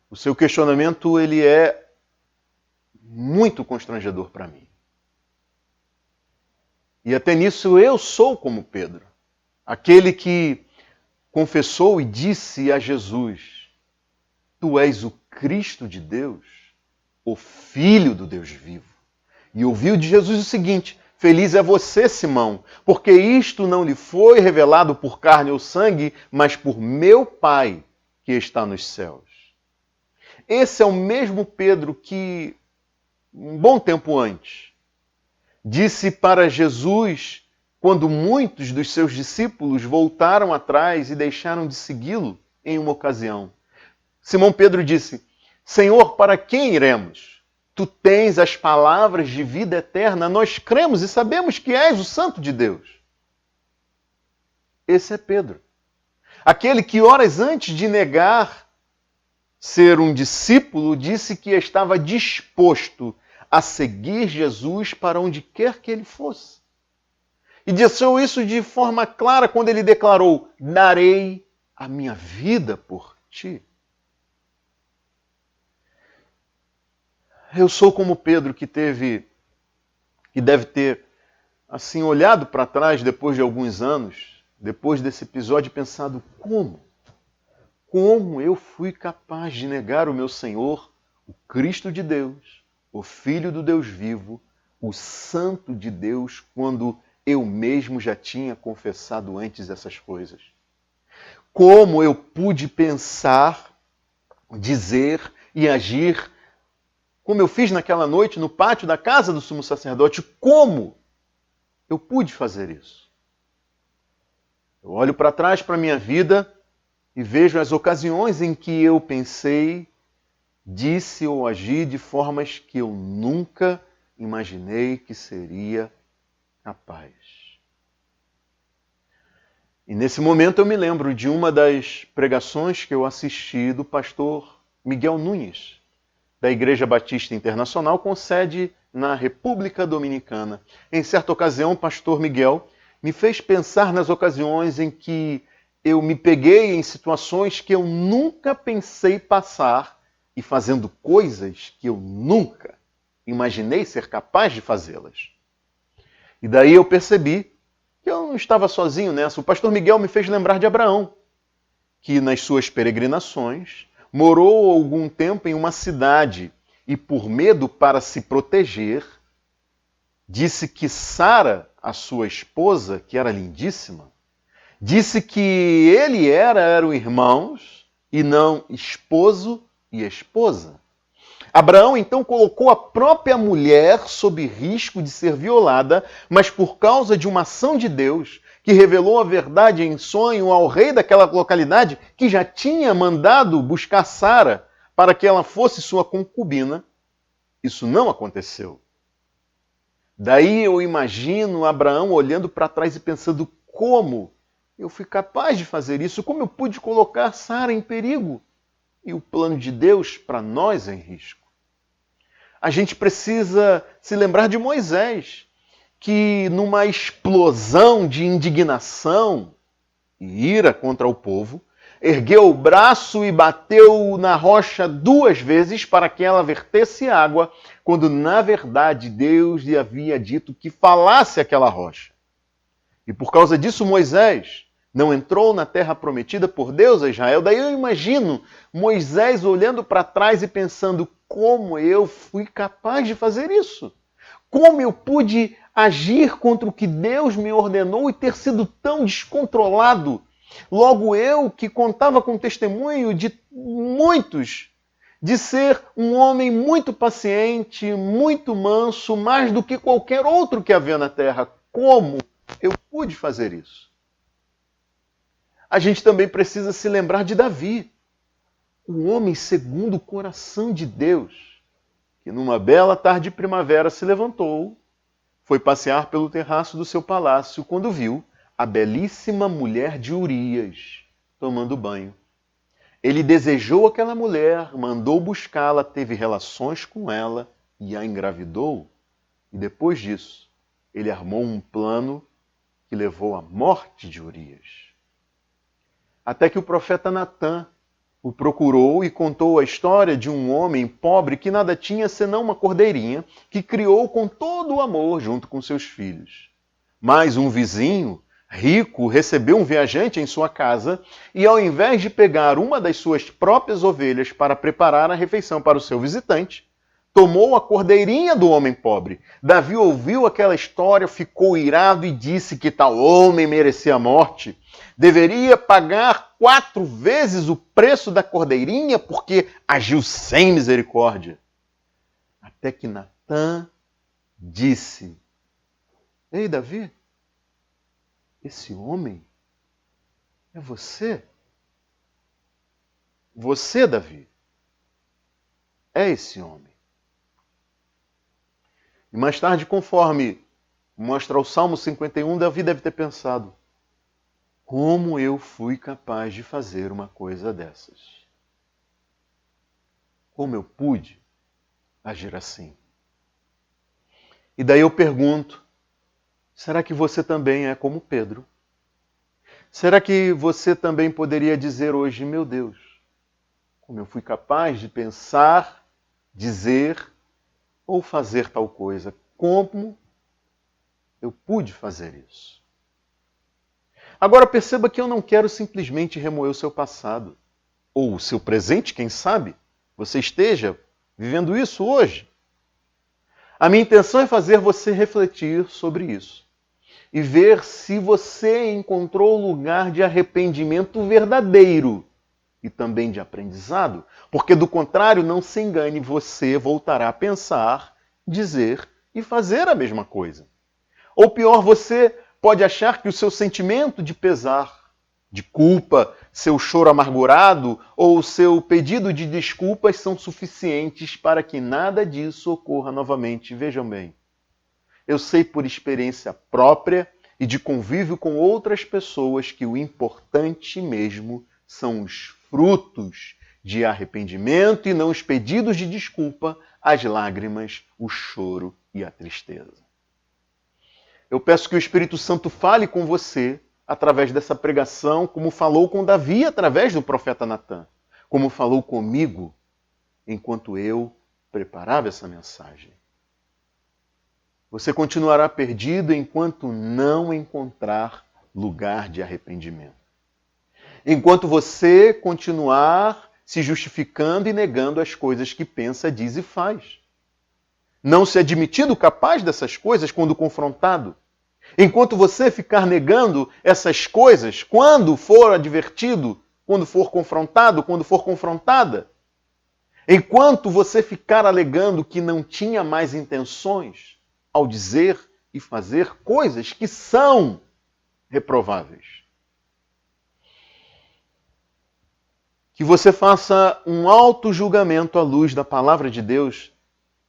o seu questionamento ele é muito constrangedor para mim. E até nisso eu sou como Pedro, aquele que confessou e disse a Jesus: Tu és o Cristo de Deus, o Filho do Deus vivo. E ouviu de Jesus o seguinte: Feliz é você, Simão, porque isto não lhe foi revelado por carne ou sangue, mas por meu Pai que está nos céus. Esse é o mesmo Pedro que, um bom tempo antes, disse para Jesus, quando muitos dos seus discípulos voltaram atrás e deixaram de segui-lo em uma ocasião. Simão Pedro disse: Senhor, para quem iremos? Tu tens as palavras de vida eterna, nós cremos e sabemos que és o Santo de Deus. Esse é Pedro. Aquele que horas antes de negar ser um discípulo, disse que estava disposto a seguir Jesus para onde quer que ele fosse. E disse isso de forma clara quando ele declarou: darei a minha vida por ti. Eu sou como Pedro que deve ter assim olhado para trás depois de alguns anos, depois desse episódio, e pensado: como eu fui capaz de negar o meu Senhor, o Cristo de Deus, o Filho do Deus vivo, o Santo de Deus, quando eu mesmo já tinha confessado antes essas coisas? Como eu pude pensar, dizer e agir como eu fiz naquela noite no pátio da casa do sumo sacerdote? Como eu pude fazer isso? Eu olho para trás para a minha vida e vejo as ocasiões em que eu pensei, disse ou agi de formas que eu nunca imaginei que seria capaz. E nesse momento eu me lembro de uma das pregações que eu assisti do pastor Miguel Nunes, da Igreja Batista Internacional, com sede na República Dominicana. Em certa ocasião, o pastor Miguel me fez pensar nas ocasiões em que eu me peguei em situações que eu nunca pensei passar e fazendo coisas que eu nunca imaginei ser capaz de fazê-las. E daí eu percebi que eu não estava sozinho nessa. O pastor Miguel me fez lembrar de Abraão, que nas suas peregrinações morou algum tempo em uma cidade e, por medo para se proteger, disse que Sara, a sua esposa, que era lindíssima, disse que eram irmãos e não esposo e esposa. Abraão então colocou a própria mulher sob risco de ser violada, mas por causa de uma ação de Deus, que revelou a verdade em sonho ao rei daquela localidade, que já tinha mandado buscar Sara para que ela fosse sua concubina, isso não aconteceu. Daí eu imagino Abraão olhando para trás e pensando: como eu fui capaz de fazer isso? Como eu pude colocar Sara em perigo? E o plano de Deus para nós em risco. A gente precisa se lembrar de Moisés, que numa explosão de indignação e ira contra o povo, ergueu o braço e bateu na rocha 2 vezes para que ela vertesse água, quando na verdade Deus lhe havia dito que falasse aquela rocha. E por causa disso Moisés não entrou na terra prometida por Deus a Israel. Daí eu imagino Moisés olhando para trás e pensando: como eu fui capaz de fazer isso? Como eu pude agir contra o que Deus me ordenou e ter sido tão descontrolado? Logo eu, que contava com o testemunho de muitos de ser um homem muito paciente, muito manso, mais do que qualquer outro que havia na terra. Como eu pude fazer isso? A gente também precisa se lembrar de Davi, o homem segundo o coração de Deus, que numa bela tarde de primavera se levantou, foi passear pelo terraço do seu palácio quando viu a belíssima mulher de Urias tomando banho. Ele desejou aquela mulher, mandou buscá-la, teve relações com ela e a engravidou. E depois disso, ele armou um plano que levou à morte de Urias. Até que o profeta Natã o procurou e contou a história de um homem pobre que nada tinha senão uma cordeirinha que criou com todo o amor junto com seus filhos. Mas um vizinho rico recebeu um viajante em sua casa e, ao invés de pegar uma das suas próprias ovelhas para preparar a refeição para o seu visitante, tomou a cordeirinha do homem pobre. Davi ouviu aquela história, ficou irado e disse que tal homem merecia a morte. Deveria pagar 4 vezes o preço da cordeirinha porque agiu sem misericórdia. Até que Natã disse: Ei, Davi, esse homem é você? Você, Davi, é esse homem. E mais tarde, conforme mostra o Salmo 51, Davi deve ter pensado: como eu fui capaz de fazer uma coisa dessas? Como eu pude agir assim? E daí eu pergunto: será que você também é como Pedro? Será que você também poderia dizer hoje: meu Deus, como eu fui capaz de pensar, dizer ou fazer tal coisa? Como eu pude fazer isso? Agora perceba que eu não quero simplesmente remoer o seu passado, ou o seu presente, quem sabe você esteja vivendo isso hoje. A minha intenção é fazer você refletir sobre isso e ver se você encontrou lugar de arrependimento verdadeiro e também de aprendizado, porque do contrário, não se engane, você voltará a pensar, dizer e fazer a mesma coisa. Ou pior, você pode achar que o seu sentimento de pesar, de culpa, seu choro amargurado ou o seu pedido de desculpas são suficientes para que nada disso ocorra novamente. Vejam bem, eu sei por experiência própria e de convívio com outras pessoas que o importante mesmo são os frutos de arrependimento e não os pedidos de desculpa, as lágrimas, o choro e a tristeza. Eu peço que o Espírito Santo fale com você através dessa pregação, como falou com Davi através do profeta Natã, como falou comigo enquanto eu preparava essa mensagem. Você continuará perdido enquanto não encontrar lugar de arrependimento. Enquanto você continuar se justificando e negando as coisas que pensa, diz e faz. Não se admitindo capaz dessas coisas quando confrontado. Enquanto você ficar negando essas coisas, quando for advertido, quando for confrontado, quando for confrontada. Enquanto você ficar alegando que não tinha mais intenções ao dizer e fazer coisas que são reprováveis. Que você faça um auto-julgamento à luz da palavra de Deus.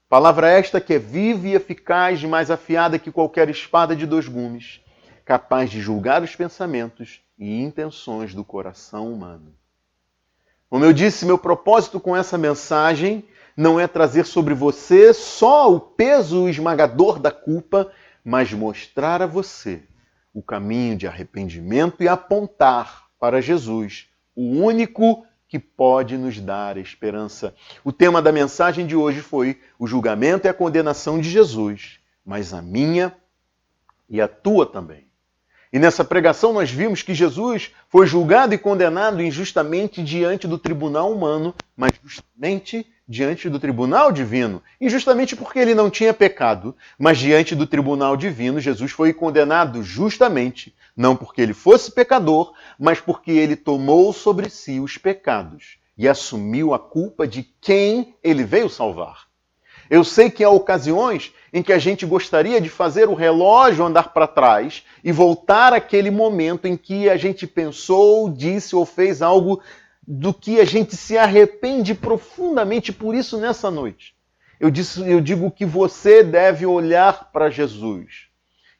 Palavra esta que é viva e eficaz, mais afiada que qualquer espada de 2 gumes, capaz de julgar os pensamentos e intenções do coração humano. Como eu disse, meu propósito com essa mensagem não é trazer sobre você só o peso esmagador da culpa, mas mostrar a você o caminho de arrependimento e apontar para Jesus, o único que pode nos dar esperança. O tema da mensagem de hoje foi o julgamento e a condenação de Jesus, mas a minha e a tua também. E nessa pregação nós vimos que Jesus foi julgado e condenado injustamente diante do tribunal humano, mas justamente diante do tribunal divino. Injustamente porque ele não tinha pecado, mas diante do tribunal divino Jesus foi condenado justamente, não porque ele fosse pecador, mas porque ele tomou sobre si os pecados e assumiu a culpa de quem ele veio salvar. Eu sei que há ocasiões em que a gente gostaria de fazer o relógio andar para trás e voltar àquele momento em que a gente pensou, disse ou fez algo do que a gente se arrepende profundamente. Por isso, nessa noite, eu digo que você deve olhar para Jesus,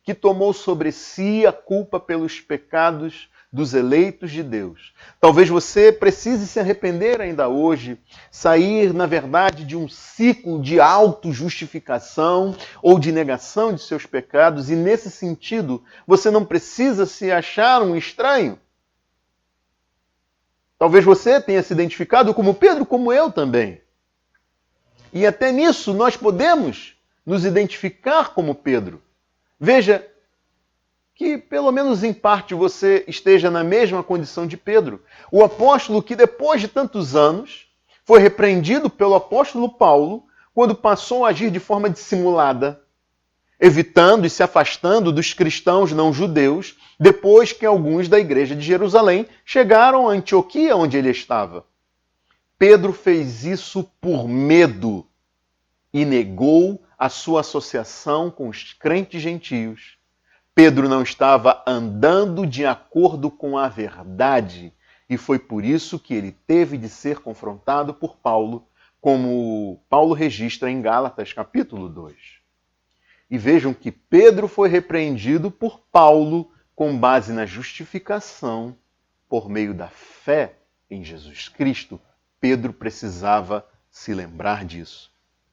que tomou sobre si a culpa pelos pecados dos eleitos de Deus. Talvez você precise se arrepender ainda hoje, sair, na verdade, de um ciclo de autojustificação ou de negação de seus pecados, e nesse sentido, você não precisa se achar um estranho. Talvez você tenha se identificado como Pedro, como eu também. E até nisso nós podemos nos identificar como Pedro. Veja que, pelo menos em parte, você esteja na mesma condição de Pedro. O apóstolo que, depois de tantos anos, foi repreendido pelo apóstolo Paulo quando passou a agir de forma dissimulada, evitando e se afastando dos cristãos não judeus, depois que alguns da igreja de Jerusalém chegaram a Antioquia, onde ele estava. Pedro fez isso por medo e negou a sua associação com os crentes gentios. Pedro não estava andando de acordo com a verdade e foi por isso que ele teve de ser confrontado por Paulo, como Paulo registra em Gálatas capítulo 2. E vejam que Pedro foi repreendido por Paulo com base na justificação por meio da fé em Jesus Cristo. Pedro precisava se lembrar disso,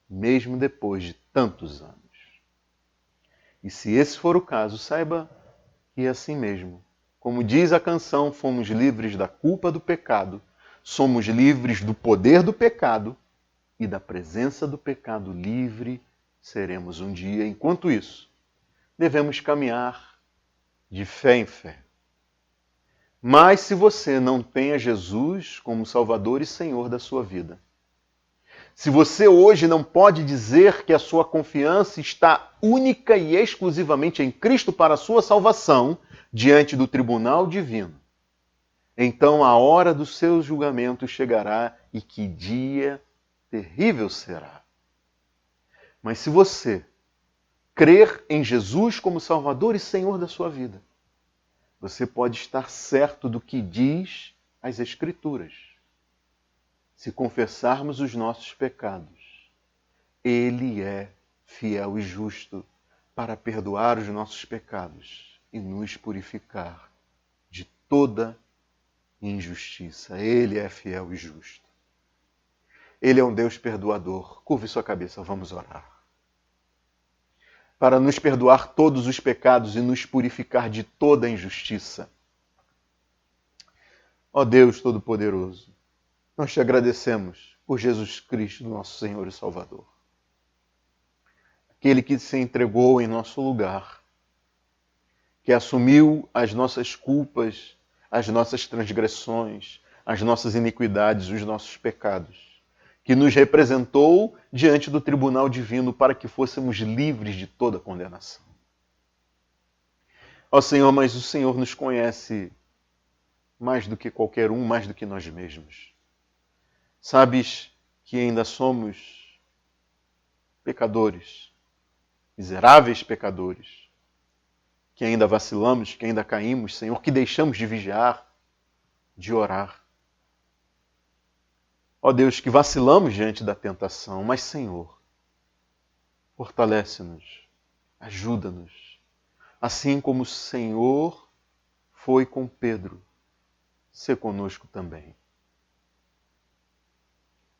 mesmo depois de tantos anos. E se esse for o caso, saiba que é assim mesmo. Como diz a canção, fomos livres da culpa do pecado, somos livres do poder do pecado e da presença do pecado livre seremos um dia. Enquanto isso, devemos caminhar de fé em fé. Mas se você não tem a Jesus como Salvador e Senhor da sua vida, se você hoje não pode dizer que a sua confiança está única e exclusivamente em Cristo para a sua salvação diante do tribunal divino, então a hora do seu julgamento chegará e que dia terrível será. Mas se você crer em Jesus como Salvador e Senhor da sua vida, você pode estar certo do que diz as Escrituras. Se confessarmos os nossos pecados, Ele é fiel e justo para perdoar os nossos pecados e nos purificar de toda injustiça. Ele é fiel e justo. Ele é um Deus perdoador. Curve sua cabeça, vamos orar. Para nos perdoar todos os pecados e nos purificar de toda injustiça. Ó Deus Todo-Poderoso, nós te agradecemos por Jesus Cristo, nosso Senhor e Salvador. Aquele que se entregou em nosso lugar, que assumiu as nossas culpas, as nossas transgressões, as nossas iniquidades, os nossos pecados, que nos representou diante do tribunal divino para que fôssemos livres de toda condenação. Ó Senhor, mas o Senhor nos conhece mais do que qualquer um, mais do que nós mesmos. Sabes que ainda somos pecadores, miseráveis pecadores, que ainda vacilamos, que ainda caímos, Senhor, que deixamos de vigiar, de orar. Ó Deus, que vacilamos diante da tentação, mas Senhor, fortalece-nos, ajuda-nos, assim como o Senhor foi com Pedro, sê conosco também.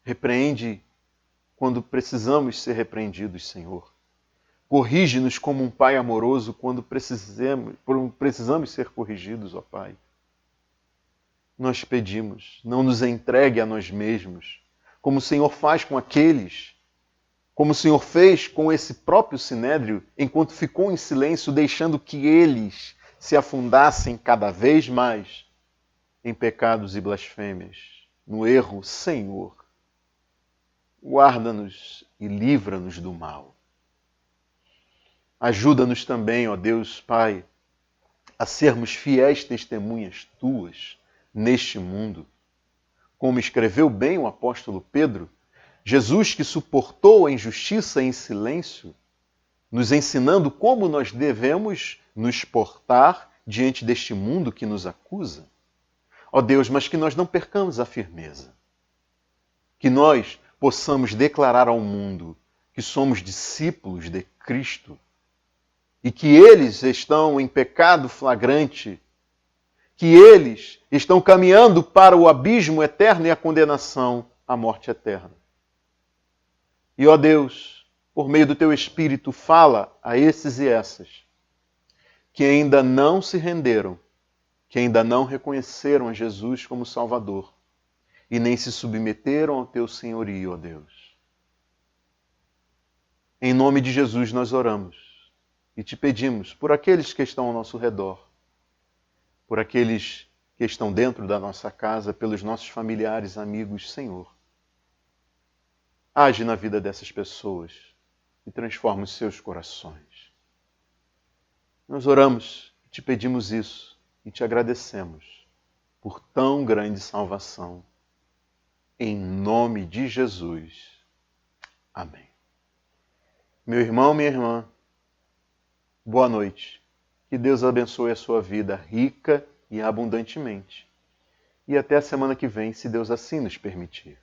Repreende quando precisamos ser repreendidos, Senhor. Corrige-nos como um Pai amoroso quando precisamos ser corrigidos, ó Pai. Nós pedimos, não nos entregue a nós mesmos, como o Senhor faz com aqueles, como o Senhor fez com esse próprio Sinédrio, enquanto ficou em silêncio, deixando que eles se afundassem cada vez mais em pecados e blasfêmias, no erro. Senhor, guarda-nos e livra-nos do mal. Ajuda-nos também, ó Deus Pai, a sermos fiéis testemunhas Tuas neste mundo, Como escreveu bem o apóstolo Pedro, Jesus que suportou a injustiça em silêncio, nos ensinando como nós devemos nos portar diante deste mundo que nos acusa. Ó Deus, mas que nós não percamos a firmeza. Que nós possamos declarar ao mundo que somos discípulos de Cristo e que eles estão em pecado flagrante, que eles estão caminhando para o abismo eterno e a condenação, a morte eterna. E, ó Deus, por meio do Teu Espírito, fala a esses e essas que ainda não se renderam, que ainda não reconheceram a Jesus como Salvador e nem se submeteram ao Teu senhorio, ó Deus. Em nome de Jesus nós oramos e te pedimos por aqueles que estão ao nosso redor, por aqueles que estão dentro da nossa casa, pelos nossos familiares, amigos, Senhor. Age na vida dessas pessoas e transforma os seus corações. Nós oramos e te pedimos isso e te agradecemos por tão grande salvação. Em nome de Jesus. Amém. Meu irmão, minha irmã, boa noite. Que Deus abençoe a sua vida rica e abundantemente. E até a semana que vem, se Deus assim nos permitir.